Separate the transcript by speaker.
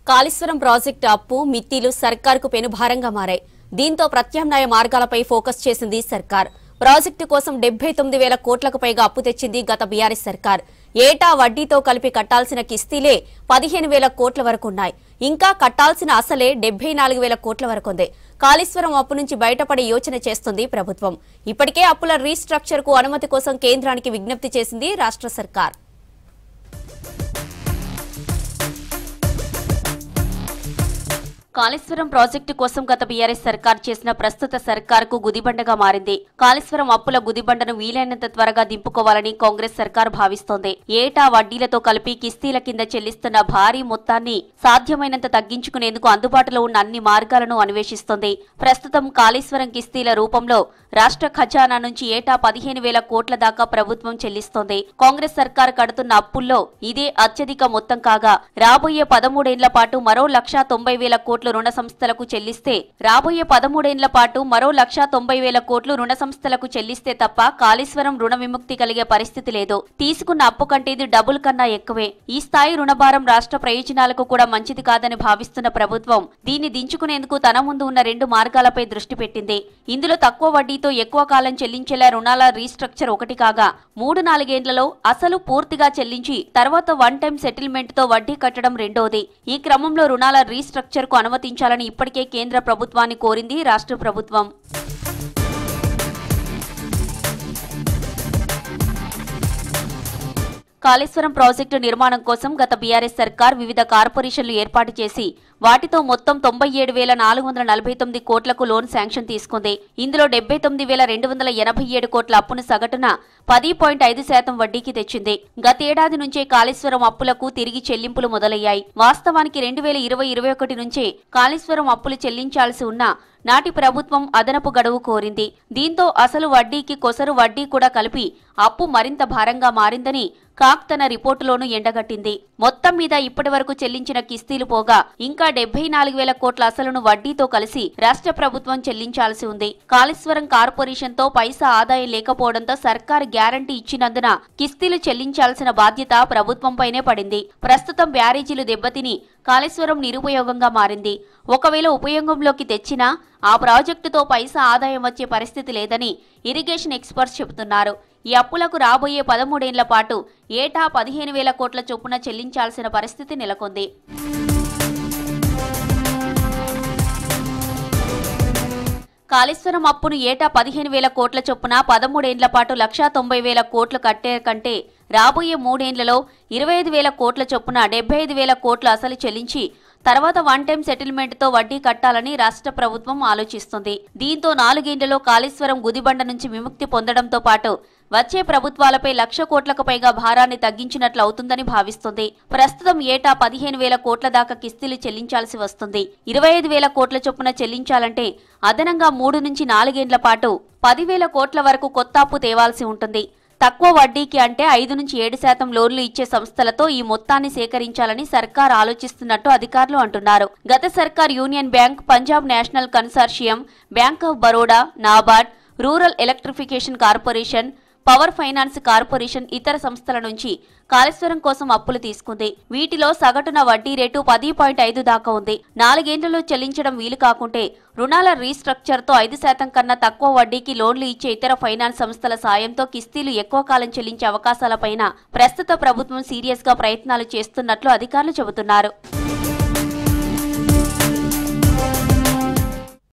Speaker 1: Kaleshwaram project అప్పు మిత్తిలు సర్కారుకు పెనుభారంగా మారాయి. దీంతో ప్రత్యామ్నాయ మార్గాలపై ఫోకస్ చేసింది సర్కార్. ప్రాజెక్టు కోసం 79,000 కోట్లకు పైగా అప్పు తెచ్చింది గత బీఆర్ఎస్ సర్కార్. ఏటా వడ్డీతో కలిపి కట్టాల్సిన కిస్తీలే 15,000 కోట్ల వరకు ఉన్నాయి. ఇంకా కట్టాల్సిన అసలే 74,000 కోట్ల వరకు ఉంది. కాళేశ్వరం అప్పు నుంచి బయటపడే యోచన చేస్తుంది ప్రభుత్వం. ఇప్పటికే అప్పుల రీస్ట్రక్చర్ కు అనుమతి కోసం కేంద్రానికి విజ్ఞప్తి చేసింది రాష్ట్ర సర్కార్. కాళేశ్వరం ప్రాజెక్టు కోసం గత బీఆర్ఎస్ సర్కార్ చేసిన ప్రస్తుత సర్కార్కు గుదిబండగా మారింది. కాళేశ్వరం అప్పుల గుదిబండను వీలైనంత త్వరగా దింపుకోవాలని కాంగ్రెస్ సర్కార్ భావిస్తోంది. ఏటా వడ్డీలతో కలిపి కిస్తీల కింద చెల్లిస్తున్న భారీ మొత్తాన్ని సాధ్యమైనంత తగ్గించుకునేందుకు అందుబాటులో ఉన్న అన్ని మార్గాలను అన్వేషిస్తోంది. ప్రస్తుతం కాళేశ్వరం కిస్తీల రూపంలో రాష్ట్ర ఖజానా నుంచి ఏటా 15,000 కోట్ల దాకా ప్రభుత్వం చెల్లిస్తోంది. కాంగ్రెస్ సర్కార్ కడుతున్న అప్పుల్లో ఇదే అత్యధిక మొత్తం కాగా రాబోయే 13 ఏళ్ల పాటు మరో 1,90,000 కోట్లు రుణ సంస్థలకు చెల్లిస్తే రాబోయే 13 ఏళ్ల పాటు మరో 1,90,000 కోట్లు రుణ సంస్థలకు చెల్లిస్తే తప్ప కాళేశ్వరం రుణ విముక్తి కలిగే పరిస్థితి లేదు. తీసుకున్న అప్పు కంటే ఇది డబుల్ కన్నా ఎక్కువే. ఈ స్థాయి రుణభారం రాష్ట్ర ప్రయోజనాలకు కూడా మంచిది కాదని భావిస్తున్న ప్రభుత్వం దీన్ని దించుకునేందుకు తన ముందు ఉన్న 2 మార్గాలపై దృష్టి పెట్టింది. ఇందులో తక్కువ వడ్డీతో ఎక్కువ కాలం చెల్లించేలా రుణాల రీస్ట్రక్చర్ ఒకటి కాగా 3-4 ఏళ్లలో అసలు పూర్తిగా చెల్లించి తర్వాత వన్ టైం సెటిల్మెంట్ తో వడ్డీ కట్టడం రెండోది. ఈ క్రమంలో రుణాల రీస్ట్రక్చర్ కు అనుమతించాలని ఇప్పటికే కేంద్ర ప్రభుత్వాన్ని కోరింది రాష్ట్ర ప్రభుత్వం. కాళేశ్వరం ప్రాజెక్టు నిర్మాణం కోసం గత బీఆర్ఎస్ సర్కార్ వివిధ కార్పొరేషన్లు ఏర్పాటు చేసి వాటితో మొత్తం 97,449 కోట్లకు లోన్ శాంక్షన్ తీసుకుంది. ఇందులో 79,287 కోట్ల అప్పును సగటున 10.5% వడ్డీకి తెచ్చింది. గతేడాది నుంచే కాళేశ్వరం అప్పులకు తిరిగి చెల్లింపులు మొదలయ్యాయి. వాస్తవానికి 2020-21 నుంచే కాళేశ్వరం అప్పులు చెల్లించాల్సి ఉన్నా నాటి ప్రభుత్వం అదనపు గడువు కోరింది. దీంతో అసలు వడ్డీకి కొసరు వడ్డీ కూడా కలిపి అప్పు మరింత భారంగా మారిందని కాక్ తన రిపోర్టులోనూ ఎండగట్టింది. మొత్తం మీద ఇప్పటి వరకు చెల్లించిన కిస్తీలు పోగా ఇంకా 74,000 కోట్ల అసలును వడ్డీతో కలిసి రాష్ట్ర ప్రభుత్వం చెల్లించాల్సి ఉంది. కాళేశ్వరం కార్పొరేషన్ తో పైసా ఆదాయం లేకపోవడంతో సర్కార్ గ్యారంటీ ఇచ్చినందున కిస్తీలు చెల్లించాల్సిన బాధ్యత ప్రభుత్వంపైనే పడింది. ప్రస్తుతం బ్యారేజీలు దెబ్బతిని కాళేశ్వరం నిరుపయోగంగా మారింది. ఒకవేళ ఉపయోగంలోకి తెచ్చినా ఆ ప్రాజెక్టుతో పైసా ఆదాయం వచ్చే పరిస్థితి లేదని ఇరిగేషన్ ఎక్స్పర్ట్స్ చెబుతున్నారు. ఈ అప్పులకు రాబోయే 13 ఏళ్ల పాటు ఏటా 15,000 కోట్ల చొప్పున చెల్లించాల్సిన పరిస్థితి నెలకొంది. కాళేశ్వరం అప్పును ఏటా 15,000 కోట్ల చొప్పున 13 ఏళ్ల పాటు 1,90,000 కోట్లు కట్టే కంటే రాబోయే 3 ఏళ్లలో 25,000 కోట్ల చొప్పున 75,000 కోట్లు అసలు చెల్లించి తర్వాత వన్ టైం సెటిల్మెంట్ తో వడ్డీ కట్టాలని రాష్ట్ర ప్రభుత్వం ఆలోచిస్తుంది. దీంతో 4 ఏళ్లలో కాళేశ్వరం గుదిబండ నుంచి విముక్తి పొందడంతో పాటు వచ్చే ప్రభుత్వాలపై 1,00,000 కోట్లకు పైగా భారాన్ని తగ్గించినట్లు అవుతుందని భావిస్తుంది. ప్రస్తుతం ఏటా 15,000 కోట్ల దాకా కిస్తీలు చెల్లించాల్సి వస్తుంది. 25,000 కోట్ల చొప్పున చెల్లించాలంటే అదనంగా 3 నుంచి 4 ఏళ్ల పాటు 10,000 కోట్ల వరకు కొత్త అప్పు తేవాల్సి ఉంటుంది. తక్కువ వడ్డీకి అంటే 5-7% లోన్లు ఇచ్చే సంస్థలతో ఈ మొత్తాన్ని సేకరించాలని సర్కార్ ఆలోచిస్తున్నట్టు అధికారులు అంటున్నారు. గత సర్కార్ union bank, Punjab national consortium, bank of Baroda, NABARD, rural electrification corporation, power finance corporation ఇతర సంస్థల నుంచి కాళేశ్వరం కోసం అప్పులు తీసుకుంది. వీటిలో సగటున వడ్డీ రేటు 10.5 దాకా ఉంది. 4 ఏళ్లలో చెల్లించడం వీలు కాకుంటే రుణాల రీస్ట్రక్చర్ తో 5% కన్నా తక్కువ వడ్డీకి లోన్లు ఇచ్చే ఇతర ఫైనాన్స్ సంస్థల సాయంతో కిస్తీలు ఎక్కువ కాలం చెల్లించే అవకాశాలపైన ప్రస్తుత ప్రభుత్వం సీరియస్ గా ప్రయత్నాలు చేస్తున్నట్లు అధికారులు చెబుతున్నారు.